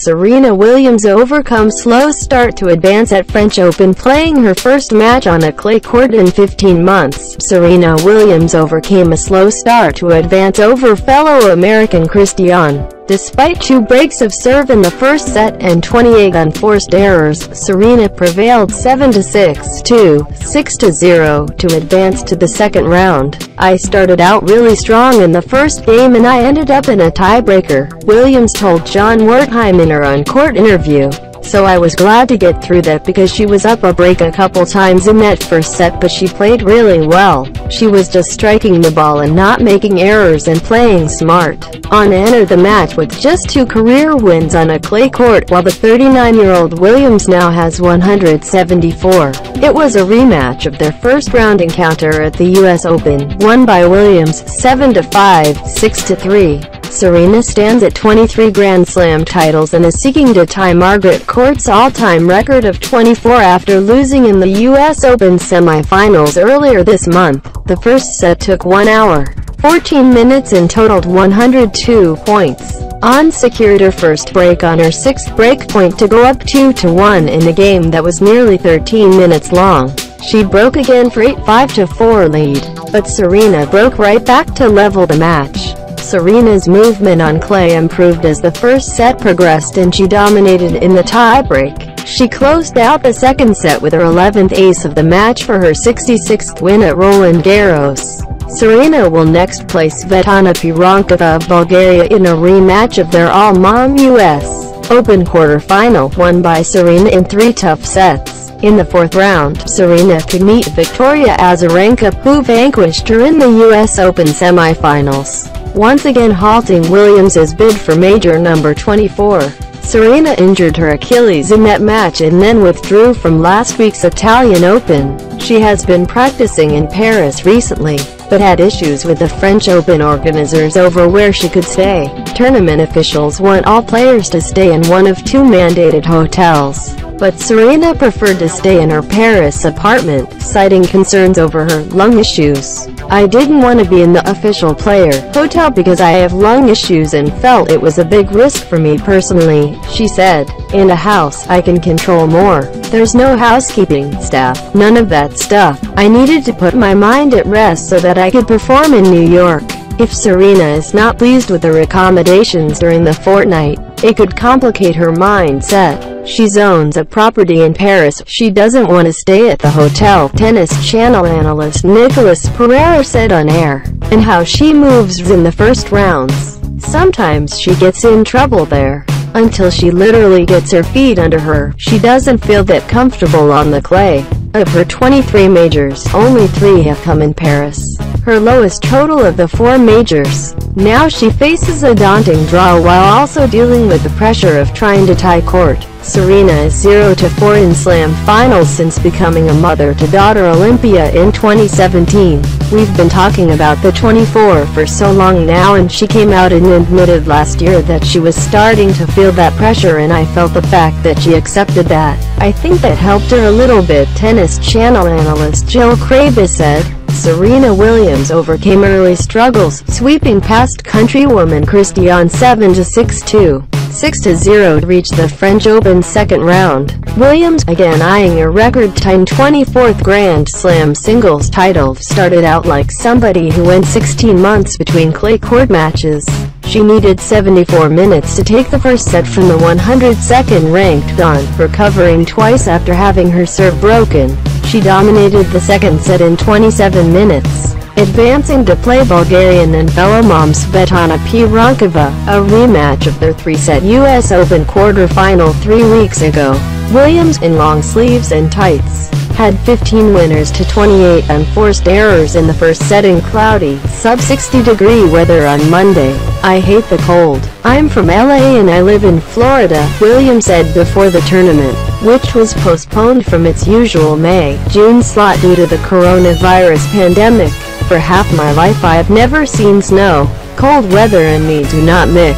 Serena Williams overcomes slow start to advance at French Open. Playing her first match on a clay court in 15 months, Serena Williams overcame a slow start to advance over fellow American Kristie Ahn. Despite 2 breaks of serve in the first set and 28 unforced errors, Serena prevailed 7-6, 6-0 to advance to the second round. "I started out really strong in the first game and I ended up in a tiebreaker," Williams told Jon Wertheim in her on-court interview. "So I was glad to get through that because she was up a break a couple times in that first set, but she played really well. She was just striking the ball and not making errors and playing smart." Ahn entered the match with just 2 career wins on a clay court, while the 39-year-old Williams now has 174. It was a rematch of their first-round encounter at the U.S. Open, won by Williams 7-5, 6-3. Serena stands at 23 Grand Slam titles and is seeking to tie Margaret Court's all-time record of 24 after losing in the U.S. Open semi-finals earlier this month. The first set took 1 hour, 14 minutes and totaled 102 points. Ahn secured her first break on her 6th break point to go up 2-1 in a game that was nearly 13 minutes long. She broke again for 8-5-4 lead, but Serena broke right back to level the match. Serena's movement on clay improved as the first set progressed and she dominated in the tiebreak. She closed out the second set with her 11th ace of the match for her 66th win at Roland Garros. Serena will next place Svetlana Pironkova of Bulgaria in a rematch of their all-mom U.S. Open quarterfinal, won by Serena in 3 tough sets. In the 4th round, Serena could meet Victoria Azarenka, who vanquished her in the U.S. Open semifinals, once again halting Williams' bid for major number 24. Serena injured her Achilles in that match and then withdrew from last week's Italian Open. She has been practicing in Paris recently, but had issues with the French Open organizers over where she could stay. Tournament officials want all players to stay in one of 2 mandated hotels, but Serena preferred to stay in her Paris apartment, citing concerns over her lung issues. "I didn't want to be in the official player hotel because I have lung issues and felt it was a big risk for me personally," she said. "In a house, I can control more. There's no housekeeping staff, none of that stuff. I needed to put my mind at rest so that I could perform in New York. If Serena is not pleased with her accommodations during the fortnight, it could complicate her mindset. She owns a property in Paris. She doesn't want to stay at the hotel," Tennis Channel analyst Nicholas Pereira said on air. "And how she moves in the first rounds. Sometimes she gets in trouble there. Until she literally gets her feet under her, she doesn't feel that comfortable on the clay." Of her 23 majors, only 3 have come in Paris, her lowest total of the 4 majors. Now she faces a daunting draw while also dealing with the pressure of trying to tie court. Serena is 0-4 in slam finals since becoming a mother-to-daughter Olympia in 2017. "We've been talking about the 24 for so long now, and she came out and admitted last year that she was starting to feel that pressure, and I felt the fact that she accepted that. I think that helped her a little bit," Tennis Channel analyst Jill Craby said. Serena Williams overcame early struggles, sweeping past countrywoman Kristie Ahn 7-6, 6-0 to reach the French Open second round. Williams, again eyeing a record-tying 24th Grand Slam singles title, started out like somebody who went 16 months between clay court matches. She needed 74 minutes to take the first set from the 102nd ranked Ahn, recovering twice after having her serve broken. She dominated the second set in 27 minutes, advancing to play Bulgarian and fellow mom Svetlana Pironkova, a rematch of their 3-set U.S. Open quarterfinal 3 weeks ago. Williams, in long sleeves and tights, had 15 winners to 28 unforced errors in the first set in cloudy, sub-60-degree weather on Monday. "I hate the cold. I'm from LA and I live in Florida," Williams said before the tournament, which was postponed from its usual May-June slot due to the coronavirus pandemic. "For half my life I have never seen snow. Cold weather and me do not mix.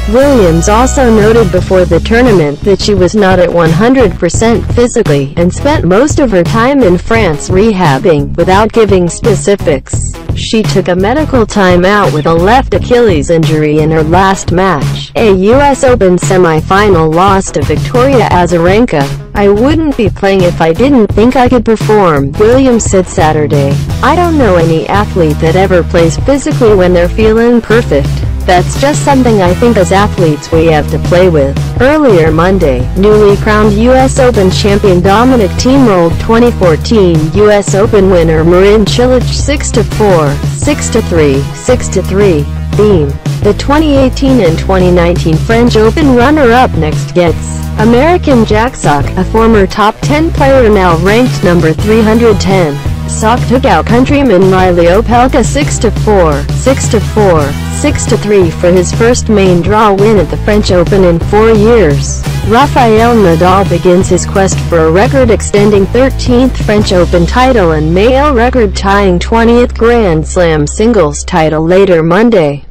Williams also noted before the tournament that she was not at 100% physically, and spent most of her time in France rehabbing, without giving specifics. She took a medical timeout with a left Achilles injury in her last match, a US Open semi-final loss to Victoria Azarenka. "I wouldn't be playing if I didn't think I could perform," Williams said Saturday. "I don't know any athlete that ever plays physically when they're feeling perfect. That's just something I think as athletes we have to play with." Earlier Monday, newly crowned US Open champion Dominic Thiem rolled 2014 US Open winner Marin Cilic 6-4, 6-3, 6-3. Thiem, the 2018 and 2019 French Open runner-up, next gets American Jack Sock, a former top 10 player now ranked number 310. Sock took out countryman Riley Opelka 6-4, 6-4, 6-3 for his first main draw win at the French Open in 4 years. Rafael Nadal begins his quest for a record-extending 13th French Open title and male record-tying 20th Grand Slam singles title later Monday.